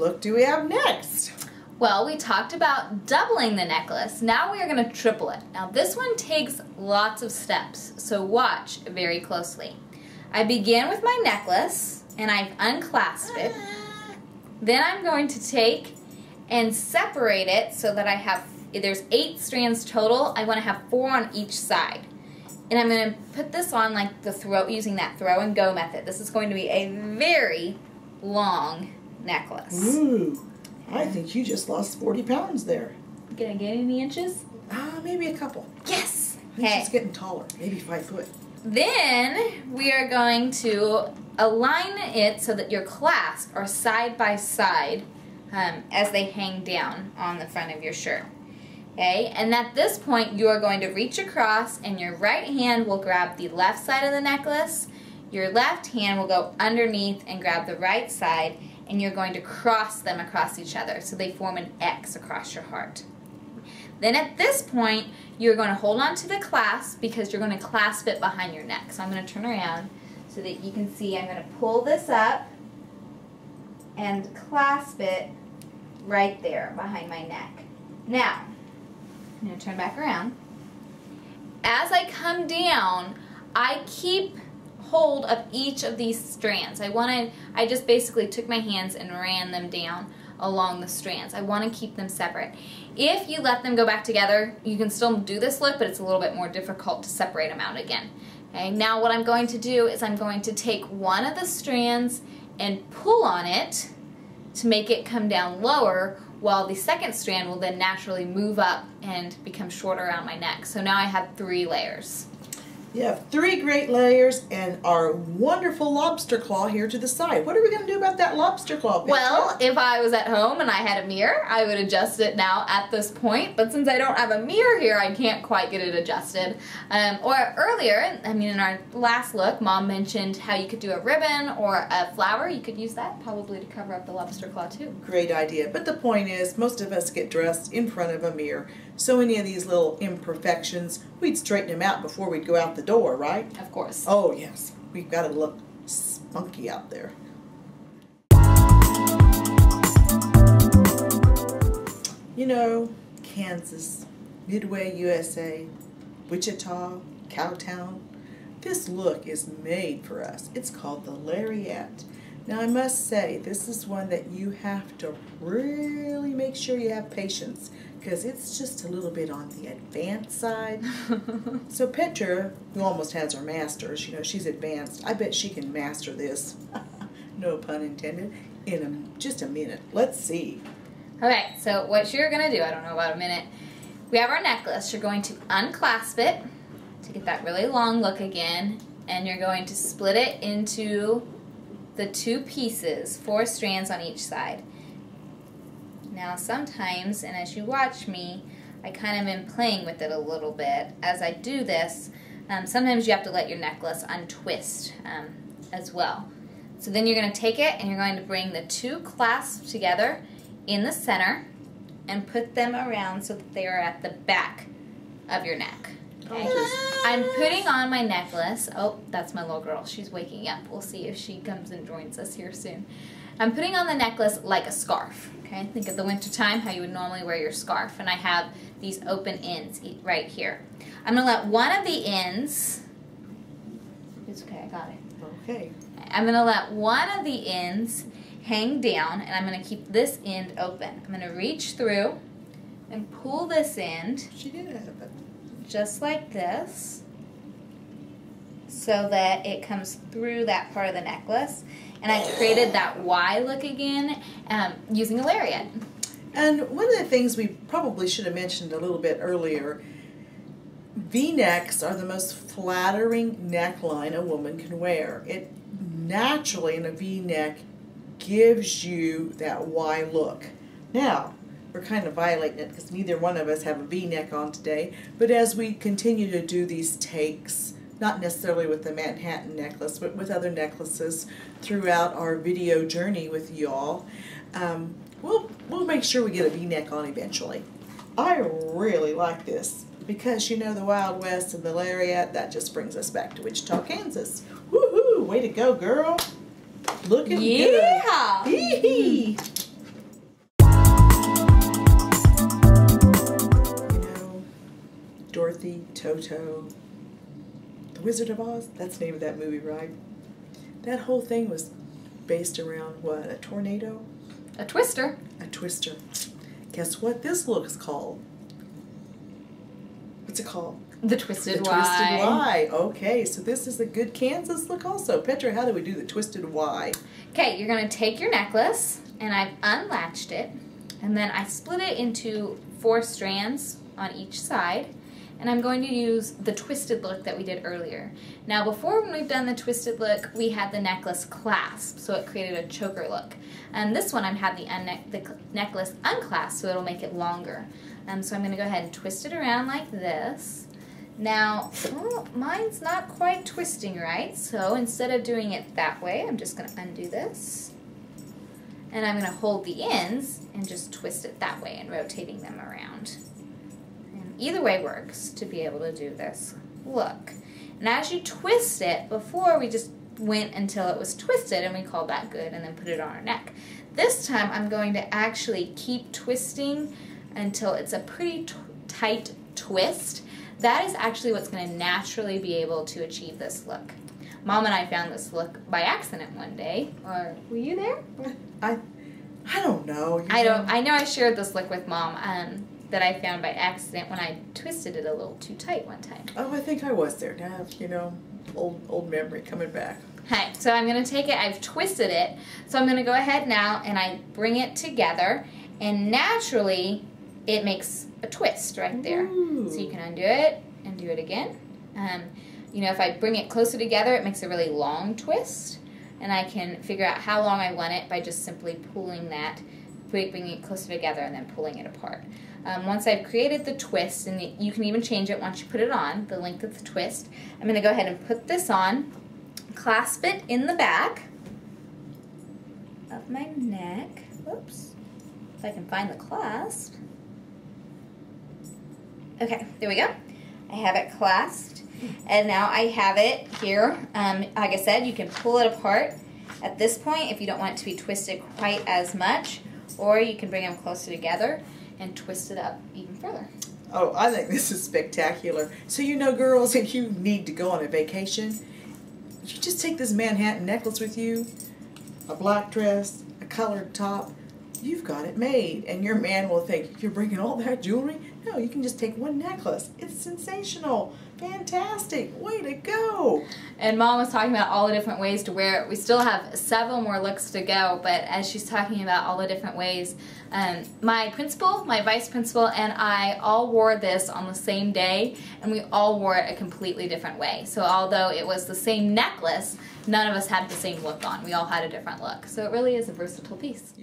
look do we have next? Well, we talked about doubling the necklace. Now we are going to triple it. Now this one takes lots of steps, so watch very closely. I begin with my necklace and I unclasp it. Then I'm going to take and separate it so that I have, there's 8 strands total. I want to have 4 on each side. And I'm going to put this on like the throw, using that throw and go method. This is going to be a very long necklace. Ooh, I think you just lost 40 pounds there. Gonna get any inches? Maybe a couple. Yes! I think she's getting taller, maybe 5 foot. Then we are going to align it so that your clasps are side by side as they hang down on the front of your shirt. Okay, and at this point you are going to reach across and your right hand will grab the left side of the necklace, your left hand will go underneath and grab the right side, and you're going to cross them across each other so they form an X across your heart. Then at this point you're going to hold on to the clasp because you're going to clasp it behind your neck. So I'm going to turn around so that you can see I'm going to pull this up and clasp it right there behind my neck. Now, I'm going to turn back around. As I come down, I keep hold of each of these strands. I just basically took my hands and ran them down along the strands. I want to keep them separate. If you let them go back together, you can still do this look, but it's a little bit more difficult to separate them out again. Okay, now what I'm going to do is I'm going to take one of the strands and pull on it to make it come down lower, while the second strand will then naturally move up and become shorter around my neck. So now I have 3 layers. You have 3 great layers and our wonderful lobster claw here to the side. What are we going to do about that lobster claw, Petra? Well, if I was at home and I had a mirror, I would adjust it now at this point. But since I don't have a mirror here, I can't quite get it adjusted. Or earlier, I mean in our last look, Mom mentioned how you could do a ribbon or a flower. You could use that probably to cover up the lobster claw too. Great idea. But the point is, most of us get dressed in front of a mirror. So any of these little imperfections, we'd straighten them out before we'd go out the door, right? Of course. Oh, yes. We've got to look spunky out there. You know, Kansas, Midway, USA, Wichita, Cowtown, this look is made for us. It's called the lariat. Now, I must say, this is one that you have to really make sure you have patience, because it's just a little bit on the advanced side. So Petra, who almost has her master's, you know, she's advanced. I bet she can master this, no pun intended, in just a minute. Let's see. Okay, so what you're going to do, I don't know about a minute, we have our necklace. You're going to unclasp it to get that really long look again, and you're going to split it into the 2 pieces, 4 strands on each side. Now sometimes, and as you watch me, I kind of am playing with it a little bit. As I do this, sometimes you have to let your necklace untwist as well. So then you're going to take it and you're going to bring the 2 clasps together in the center and put them around so that they are at the back of your neck. Okay. I'm putting on my necklace. Oh, that's my little girl. She's waking up. We'll see if she comes and joins us here soon. I'm putting on the necklace like a scarf. Okay, think of the winter time, how you would normally wear your scarf. And I have these open ends right here. I'm going to let one of the ends, it's okay, I got it. Okay. I'm going to let one of the ends hang down, and I'm going to keep this end open. I'm going to reach through and pull this end. She did it. Just like this, so that it comes through that part of the necklace. And I created that Y look again using a lariat. And one of the things we probably should have mentioned a little bit earlier, V-necks are the most flattering neckline a woman can wear. It naturally, in a V-neck, gives you that Y look. Now, we're kind of violating it because neither one of us have a V-neck on today, but as we continue to do these takes, not necessarily with the Manhattan necklace, but with other necklaces throughout our video journey with y'all, we'll make sure we get a V-neck on eventually. I really like this because, you know, the Wild West and the lariat, that just brings us back to Wichita, Kansas. Woohoo! Way to go, girl. Looking good. Yeah! Hee-hee. Dorothy, Toto, The Wizard of Oz. That's the name of that movie, right? That whole thing was based around what? A tornado? A twister. A twister. Guess what this look is called? What's it called? The Twisted The Y. Twisted Y. Okay, so this is a good Kansas look also. Petra, how do we do the Twisted Y? Okay, you're going to take your necklace, and I've unlatched it, and then I split it into 4 strands on each side, and I'm going to use the twisted look that we did earlier. Now, before when we've done the twisted look, we had the necklace clasped, so it created a choker look. And this one, I've had the necklace unclasped, so it'll make it longer. So I'm going to go ahead and twist it around like this. Now, mine's not quite twisting right, so instead of doing it that way, I'm just going to undo this. And I'm going to hold the ends and just twist it that way and rotating them around. And either way works to be able to do this look. And as you twist it, before we just went until it was twisted and we called that good and then put it on our neck. This time I'm going to actually keep twisting until it's a pretty tight twist. That is actually what's going to naturally be able to achieve this look. Mom and I found this look by accident one day. Or were you there? I don't know. I know I shared this look with Mom that I found by accident when I twisted it a little too tight one time. Oh, I think I was there. Now, you know, old memory coming back. Okay, so I'm going to take it, I've twisted it, so I'm going to go ahead now and I bring it together, and naturally it makes a twist right there. Ooh. So you can undo it and do it again. You know, if I bring it closer together, it makes a really long twist, and I can figure out how long I want it by just simply pulling that, bringing it closer together and then pulling it apart. Once I've created the twist, and you can even change it once you put it on, the length of the twist, I'm going to go ahead and put this on, clasp it in the back of my neck. Whoops. If I can find the clasp. Okay, there we go. I have it clasped, and now I have it here. Like I said, you can pull it apart at this point if you don't want it to be twisted quite as much, or you can bring them closer together and twist it up even further. Oh, I think this is spectacular. So you know, girls, if you need to go on a vacation, you just take this Manhattan necklace with you, a black dress, a colored top, you've got it made. And your man will think, you're bringing all that jewelry? No, you can just take one necklace. It's sensational. Fantastic. Way to go. And Mom was talking about all the different ways to wear it. We still have several more looks to go, but as she's talking about all the different ways, my principal, my vice principal, and I all wore this on the same day, and we all wore it a completely different way. So although it was the same necklace, none of us had the same look on. We all had a different look. So it really is a versatile piece.